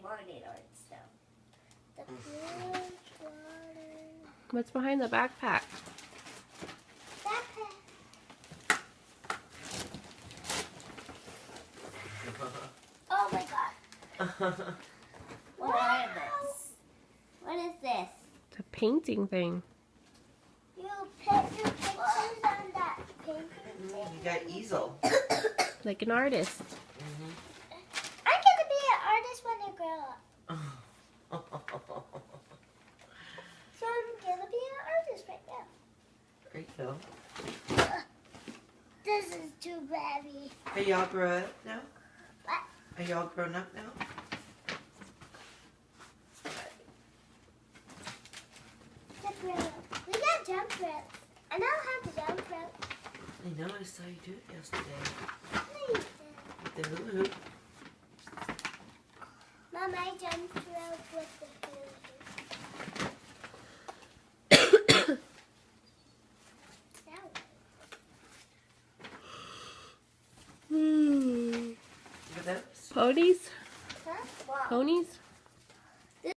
wanted art stuff. The Mm. What's behind the backpack? backpack. Oh my god. What are this? What is this? It's a painting thing. You put your pictures on that painting thing? You got easel. Like an artist. I'm gonna be an artist when I grow up. So I'm gonna be an artist right now. There you go. This is too heavy. Are y'all grown up now? What? Are y'all grown up now? Jump rope. We got jump ropes. I know how to jump rope. I know, I saw you do it yesterday. No, you didn't. With the hula hoop. Mom, I jumped rope with the hula hoop. Look at those. Ponies? Huh? Wow. Ponies?